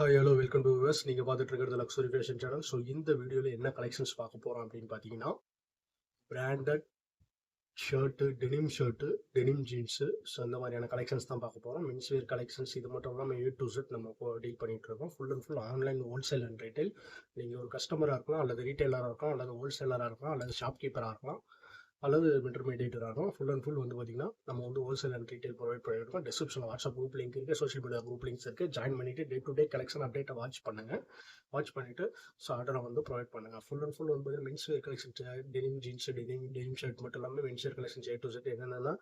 Hi hello welcome to viewers. நீங்கள் பார்த்துட்டு இருக்கிறது லக்ஸுரி ஃபேஷன் சேனல். ஸோ இந்த வீடியோவில் என்ன கலெக்ஷன்ஸ் பார்க்க போகிறோம் அப்படின்னு பார்த்தீங்கன்னா, branded shirt, denim shirt, denim jeans. So இந்த மாதிரியான கலெக்ஷன்ஸ் தான் பார்க்க போகிறோம். மென்ஸ்வேர் கலெக்ஷன்ஸ் இது மட்டும் இல்லாமல் A to Z நம்ம இப்போ டீல் பண்ணிகிட்டு இருக்கோம். Full and full online wholesale and retail. நீங்கள் ஒரு கஸ்டமராக இருக்கலாம், அல்லது ரீட்டைலராக இருக்கலாம், அல்லது ஹோல்சேலராக இருக்கலாம், அல்லது ஷாப்கீப்பராக இருக்கலாம், அல்லது இன்டர்மீடியேட்டராக இருக்கும். ஃபுல் அண்ட் ஃபுல் வந்து பார்த்தீங்கன்னா நம்ம வந்து ஹோல்சேல் அண்ட் ரீட்டைல் ப்ரொவைட் பண்ணியிருக்கோம். டிஸ்கிரிப்ஷனில் வாட்ஸ்அப் குரூப் லிங்க் இருக்குது, சோஷியல் மீடியா குரூப் லிங்க்ஸ் இருக்குது. ஜாயின் பண்ணிவிட்டு டே டு டே கலெக்ஷன் அப்டேட்டை வாட்ச் பண்ணுங்கள். வாட்ச் பண்ணிவிட்டு ஸோ ஆர்டரை வந்து ப்ரொவைட் பண்ணுங்கள். ஃபுல் அண்ட் ஃபுல் வந்து பார்த்தீங்கன்னா men's wear collection, denim jeans, denim shirt மட்டும் இல்லாமல் men's wear collection A to Z என்னென்னா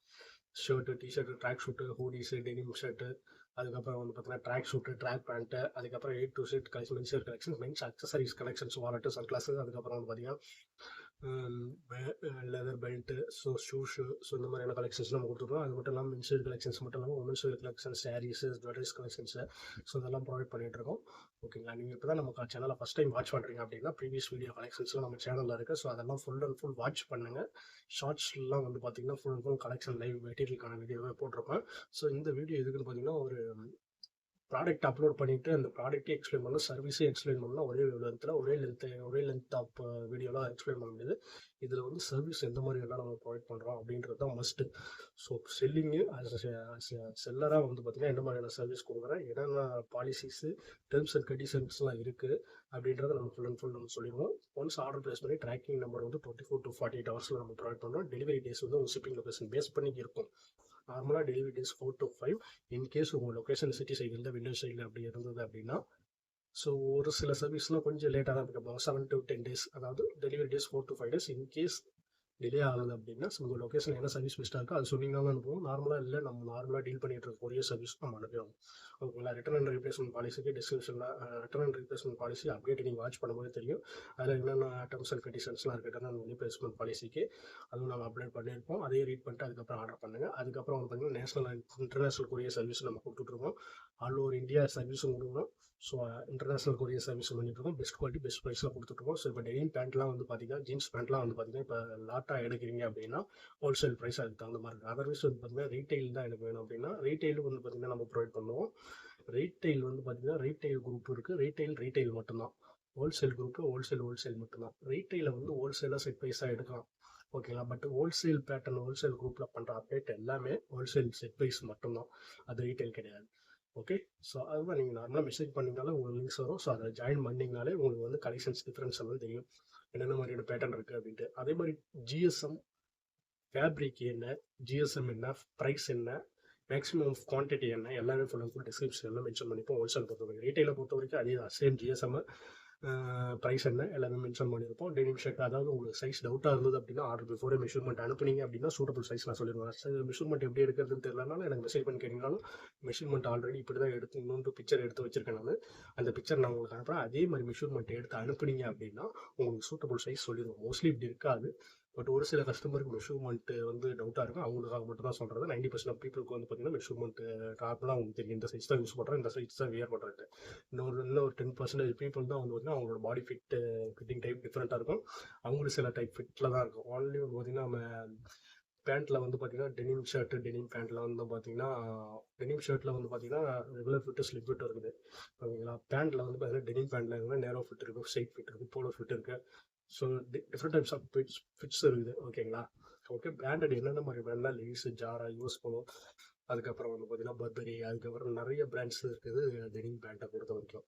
shirt, T-shirt, track suit, hoodies, denim shirt, அதுக்கப்புறம் வந்து பார்த்தீங்கன்னா ட்ராக் ஷூட்டு, ட்ராக் பேண்ட்டு, அதுக்கப்புறம் A to Z collection, men's wear collection, men's accessories collections, wallet, sun glasses, அதுக்கப்புறம் வந்து பார்த்தீங்கன்னா leather belt, so shoes, so இந்த மாதிரியான கலெக்ஷன்ஸ் நம்ம கொடுத்துருக்கோம். அது மட்டும் இல்லாமல் மென்ஸ் வேர் கலெக்ஷன்ஸ் மட்டும் இல்லாமல் women's wear collections, saris, jewelleries collections, so இதெல்லாம் ப்ரொவைட் பண்ணிகிட்டு இருக்கோம். ஓகேங்களா. நீங்கள் இப்போ தான் நம்ம சேனலை ஃபஸ்ட் டைம் வாட்ச் பண்ணுறீங்க அப்படின்னா ப்ரீவியஸ் வீடியோ கலெக்ஷன்ஸ்லாம் நம்ம சேனலில் இருக்குது. ஸோ அதெல்லாம் ஃபுல் அண்ட் ஃபுல் வாட்ச் பண்ணுங்கள். ஷார்ட்ஸ்லாம் வந்து பார்த்தீங்கன்னா full and full collection live மெட்டீரியலுக்கான வீடியோவே போட்டிருப்பேன். ஸோ இந்த வீடியோ எதுக்குன்னு பார்த்தீங்கன்னா, ஒரு ப்ராடக்ட் அப்லோட் பண்ணிவிட்டு அந்த ப்ராடக்ட்டே எக்ஸ்பிளைன் பண்ணணும், சர்வீஸே எக்ஸ்பிளைன் பண்ணணும். ஒரே விதத்தில் ஒரே லென்த் ஆஃப் வீடியோலாம் எக்ஸ்பிளைன் பண்ண முடியாது. இதில் வந்து சர்வீஸ் எந்த மாதிரி எல்லாம் நம்ம ப்ரொவைட் பண்ணுறோம் அப்படின்றது தான் மஸ்ட்டு. ஸோ செல்லிங்கு செல்லராக வந்து பார்த்திங்கன்னா என்ன மாதிரியான சர்வீஸ் கொடுக்குறேன், என்னென்ன பாலிசிஸு, டேர்ம்ஸ் அண்ட் கண்டிஷன்ஸ்லாம் இருக்குது அப்படின்றத நம்ம ஃபுல் அண்ட் ஃபுல் நம்ம சொல்லிடுவோம். ஒன்ஸ் ஆர்டர் ப்ளேஸ் பண்ணி ட்ராக்கிங் நம்பர் வந்து 24 to 48 ஹவர்ஸில் நம்ம ப்ரொவைட் பண்ணுறோம். டெலிவரி டேஸ் வந்து உங்கள் ஷிப்பிங் லொகேஷன் பேஸ் பண்ணி இருக்கும். நார்மலாக டெலிவரி டேஸ் 4 to 5. இன்கேஸ் உங்கள் லொக்கேஷன் சிட்டி சைடு இருந்தால், விண்டோ சைடில் அப்படி இருந்தது அப்படின்னா, ஸோ ஒரு சில சர்வீஸ்லாம் கொஞ்சம் லேட்டாக தான் பிக்கப் 7 to 10 days, அதாவது delivery days 4 to 5 days. In case delay ஆகுது அப்படின்னா உங்கள் லொக்கேஷன் என்ன சர்வீஸ் பெஸ்ட்டாக இருக்கோ அது சொன்னீங்கன்னா தான் அனுப்புவோம். நார்மலாக இல்லை, நம்ம நார்மலாக டீல் பண்ணிட்டு இருக்க கொரியர் சர்வீஸ் நம்ம அனுப்பிடுவோம். ஓகேங்களா. ரிட்டர்ன் அண்ட் ரீப்ளேஸ்மெண்ட் பாலிசிக்கு டிஸ்கிரிப்ஷனில் return and replacement policy update நீங்கள் வாட்ச் பண்ணும்போது தெரியும். அதில் என்னென்ன டேர்ம்ஸ் அண்ட் கண்டிஷன்ஸ்லாம் இருக்குது ரிட்டர்ன் அண்ட் ரீப்ளேஸ்மெண்ட் பாலிசிக்கு, அதுவும் நம்ம அப்டேட் பண்ணியிருப்போம். அதையே ரீட் பண்ணிட்டு அதுக்கப்புறம் ஆர்டர் பண்ணுங்கள். அதுக்கப்புறம் வந்து பார்த்தீங்கன்னா national and international courier service நம்ம கொடுத்துட்ருக்கோம். ஆல் ஓவர் இந்தியா சர்வீஸும் கொடுக்குறோம். ஸோ இன்டர்நேஷனல் கொரியர் சர்வீஸ் பண்ணிட்டுருக்கோம். பெஸ்ட் குவாலிட்டி பெஸ்ட் ப்ரைஸில் கொடுத்துட்ருக்கோம். ஸோ இப்போ டெனிம் பேண்ட்லாம் வந்து பார்த்தீங்கன்னா, ஜீன்ஸ் பேண்ட்லாம் வந்து பார்த்தீங்கன்னா இப்போ லாட்டாக எடுக்கிறீங்க அப்படின்னா ஹோல்சேல் ப்ரைஸ் அதுக்கு தகுந்த மாதிரி இருக்குது. அதர்வைஸ் வந்து பார்த்தீங்கன்னா ரீட்டைல் தான் எனக்கு வேணும் அப்படின்னா ரீட்டைலும் வந்து பார்த்தீங்கன்னா நம்ம ப்ரொவைட் பண்ணுவோம். ரீட்டைல் வந்து பார்த்தீங்கன்னா ரீட்டைல் குரூப் இருக்குது. ரீட்டைல் மட்டும்தான். ஹோல்சேல் குரூப்பில் ஹோல்சேல் மட்டும்தான். ரீட்டைலில் வந்து ஹோல்சேலாக செட் ப்ரைஸாக எடுக்கலாம். ஓகேங்களா. பட் ஹோல்சேல் பேட்டர்ன், ஹோல்சேல் குரூப்பில் பண்ணுற அப்டேட் எல்லாமே ஹோல்சேல் செட் ப்ரைஸ் மட்டும்தான், அது ரீட்டைல் கிடையாது. ஓகே. ஸோ அதுதான் நீங்கள் நார்மலாக மெசேஜ் பண்ணிங்கனாலே உங்களுக்கு லிங்க்ஸ் வரும். ஸோ அதை ஜாயின் பண்ணிங்கனாலே உங்களுக்கு வந்து கலெக்ஷன்ஸ் டிஃப்ரென்ஸ் எல்லாம் தெரியும், என்னென்ன மாதிரியான பேட்டர்ன் இருக்குது அப்படின்ட்டு. அதே மாதிரி ஜிஎஸ்எம் ஃபேப்ரிக் என்ன, ஜிஎஸ்எம் என்ன, ப்ரைஸ் என்ன, மேக்ஸிமம் குவான்டிட்டி என்ன, எல்லாமே ஃபுல் அண்ட் ஃபுல் டிஸ்கிரிப்ஷனில் மென்ஷன் பண்ணிப்போம். ஹோல்சேல் பொறுத்த வரைக்கும், ரீட்டைலை பொறுத்த வரைக்கும் அதே தான், சேம் ஜிஎஸ்எம் ப்ரைஸ் என்ன எல்லாமே மென்ஷன் பண்ணியிருப்போம். டெனிம் ஷர்ட், அதாவது உங்களுக்கு சைஸ் டவுட்டாக இருந்தது அப்படின்னா ஆர்டர் பிஃபோரே மெஷர்மெண்ட் அனுப்புனீங்க அப்படின்னா சூட்டபிள் சைஸ் நான் சொல்லிடுவேன். மெஷர்மெண்ட் எப்படி எடுக்கிறதுன்னு தெரியலனாலும் எனக்கு மெசேஜ் பண்ணி கேட்டீங்கனாலும் மெஷர்மெண்ட் ஆல்ரெடி இப்படி தான் எடுத்து இன்னொன்று பிக்சர் எடுத்து வச்சிருக்கேன் நான். அந்த பிக்சர் நான் உங்களுக்கு அனுப்புகிறேன். அதே மாதிரி மெஷர்மெண்ட் எடுத்து அனுப்புனீங்க அப்படின்னா உங்களுக்கு சூட்டபிள் சைஸ் சொல்லிடுவோம். மோஸ்ட்லி இப்படி இருக்காது. பட் ஒரு சில கஸ்டமருக்கு மெஷர்மெண்ட் வந்து டவுட்டாக இருக்கும். அவங்களுக்காக மட்டும் தான் சொல்கிறது. 90% ஆஃப் பீப்புளுக்கு வந்து பார்த்தீங்கன்னா மெஷர்மெண்ட் நார்மலாக அவங்களுக்கு தெரியும், இந்த சைஸ் தான் யூஸ் பண்ணுறேன், இந்த சைஸ் தான் வியர் பண்ணுறது. இன்னொரு 10% பீப்புள் தான் வந்து பார்த்தீங்கன்னா அவங்களோட பாடி ஃபிட்டிங் டைப் டிஃப்ரெண்ட்டாக இருக்கும். அவங்களுக்கு சில டைப் ஃபிட்டில் தான் இருக்கும். ஆல்ரெடி வந்து பார்த்தீங்கன்னா நம்ம பேண்ட்டில் வந்து பார்த்தீங்கன்னா டெனிம் ஷர்ட்டு, டெனிம் பேண்ட்டில் வந்து பார்த்தீங்கன்னா டெனிம் ஷர்ட்டில் வந்து பார்த்தீங்கன்னா ரெகுலர் ஃபிட்டு, ஸ்லிப் ஃபிட் இருக்குது. ஓகேங்களா. பேண்ட்டில் வந்து பார்த்தீங்கன்னா டெனிம் பேண்ட்டில் இருக்குன்னா நேரோ ஃபிட் இருக்குது, ஸ்ட்ரைட் ஃபிட் இருக்குது, போலோ ஃபிட் இருக்குது. So different types of fits இருக்குது. ஓகேங்களா. ஓகே. பிராண்டட் என்னென்ன மாதிரி பிராண்ட்னா லீஸு, ஜாரா, யூஎஸ் போலோ, அதுக்கப்புறம் வந்து பார்த்தீங்கன்னா பர்பரி, அதுக்கப்புறம் நிறைய பிராண்ட்ஸ் இருக்குது டெனிம் பேண்ட்டை பொறுத்த வரைக்கும்.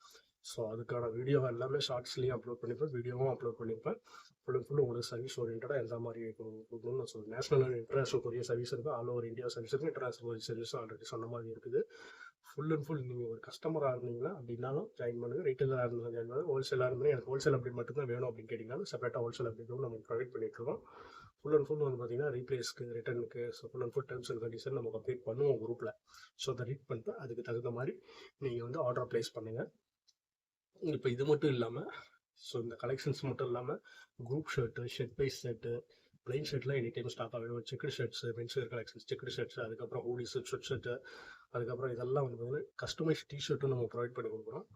ஸோ அதுக்கான வீடியோ எல்லாமே ஷார்ட்ஸ்லேயும் அப்லோட் பண்ணியிருப்பேன், வீடியோவும் அப்லோட் பண்ணியிருப்பேன். ஃபுல் அண்ட் ஃபுல் உங்களுக்கு சர்வீஸ் ஓரியன்டாக எந்த மாதிரி கொடுக்கணும்னு நான் சொல்லுவேன். National and international courier service இருக்குது. ஆல் ஓவர் இந்தியா சர்வீஸ் இருக்குது. இன்டர்நேஷனல் கொரியர் சர்வீஸும் ஆல்ரெடி சொன்ன மாதிரி இருக்குது. ஃபுல் அண்ட் ஃபுல் நீங்கள் ஒரு கஸ்டமராக இருந்தீங்கன்னா அப்படின்னாலும் ஜாயின் பண்ணுங்கள். ரீட்டைலராக இருந்தாலும் ஜாயின் பண்ணுங்கள். ஹோல்சேலாக இருந்தாலும் எனக்கு ஹோல்சேல் அப்டேட் மட்டும் தான் வேணும் அப்படின்னு கேட்டிங்கனாலும் செப்பரேட்டாக ஹோல்சேல் அப்டேட்டும் நம்ம ப்ரொவைட் பண்ணிட்டுருக்கோம். ஃபுல் அண்ட் ஃபுல் வந்து பார்த்தீங்கன்னா ரீப்ளேஸ்க்கு, ரிட்டர்னுக்கு, so full and full terms and condition நம்ம அப்டேட் பண்ணுவோம் குரூப்பில். ஸோ அதை ரீட் பண்ணிட்டு அதுக்கு தகுந்த மாதிரி நீங்கள் வந்து ஆர்டர் ப்ளேஸ் பண்ணுங்கள். இப்போ இது மட்டும் இல்லாமல், ஸோ இந்த கலெக்ஷன்ஸ் மட்டும் இல்லாமல் குரூப் ஷர்ட்டு, ஷர்ட் பைஸ் ஷர்ட்டு, பிளைன் ஷர்ட்லாம் any time stock available. Checked shirts, men's wear collections, checked shirts, அதுக்கப்புறம் ஹூடிஸு, ஸ்வெட் ஷர்ட்டு, அதுக்கப்புறம் இதெல்லாம் வந்து பார்த்தீங்கன்னா கஸ்டமைஸ் டிஷர்ட்டும் நம்ம ப்ரொவைட் பண்ணி கொடுக்குறோம்.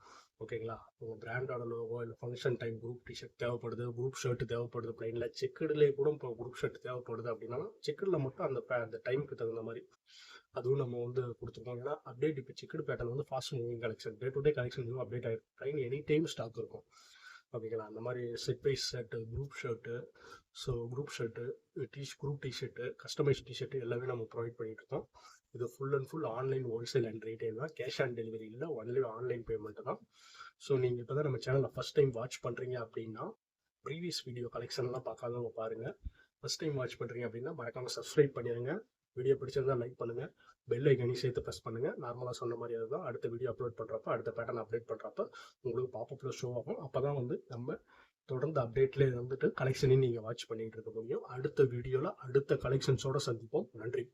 ஓகேங்களா. உங்கள் பிராண்டோட லோகோ இல்லை ஃபங்க்ஷன் டைம் குரூப் டிஷர்ட் தேவைப்படுது, குரூப் ஷர்ட்டு தேவைப்படுது, பிளைனில் செக்குடுலேயே கூட இப்போ குரூப் ஷர்ட் தேவைப்படுது அப்படின்னா செக்குடில் மட்டும் அந்த டைமுக்கு தகுந்த மாதிரி அதுவும் நம்ம வந்து கொடுத்துருக்கோம். ஏன்னா அப்டேட் இப்போ செக்குடு பேட்டர்ன் வந்து fast moving collection, day to day collection new update ஆகிருக்கும். ட்ரெயின் எனி டைம் ஸ்டாக் இருக்கும். ஓகேங்களா, அந்த மாதிரி set wise shirt, group shirt, so group shirt, group t-shirt, customise t-shirt எல்லாமே நம்ம ப்ரொவைட் பண்ணிட்டு இருக்கோம். இது full and full online wholesale and retail தான். கேஷ் ஆன் டெலிவரி இல்லை, ஒன்லி ஆன்லைன் பேமெண்ட் தான். ஸோ நீங்கள் இப்போ தான் நம்ம சேனலில் ஃபஸ்ட் டைம் வாட்ச் பண்ணுறீங்க அப்படின்னா ப்ரீவியஸ் வீடியோ கலெக்ஷன்லாம் பார்க்காதவங்க பாருங்கள். ஃபஸ்ட் டைம் வாட்ச் பண்ணுறீங்க அப்படின்னா மறக்காமல் சப்ஸ்கிரைப் பண்ணிடுங்க. வீடியோ பிடிச்சிருந்தா லைக் பண்ணுங்கள், பெல் ஐக்கனையும் சேர்த்து ப்ரெஸ் பண்ணுங்கள். நார்மலாக சொன்ன மாதிரி அதுதான், அடுத்த வீடியோ அப்லோட் பண்ணுறப்ப, அடுத்த பேட்டர்ன் அப்டேட் பண்ணுறப்ப உங்களுக்கு பாப்பப்பில் ஷோ ஆகும். அப்போ தான் வந்து நம்ம தொடர்ந்து அப்டேட்லேயே வந்துட்டு கலெக்ஷனையும் நீங்கள் வாட்ச் பண்ணிகிட்டு இருக்க முடியும். அடுத்த வீடியோவில் அடுத்த கலெக்ஷன்ஸோடு சந்திப்போம். நன்றி.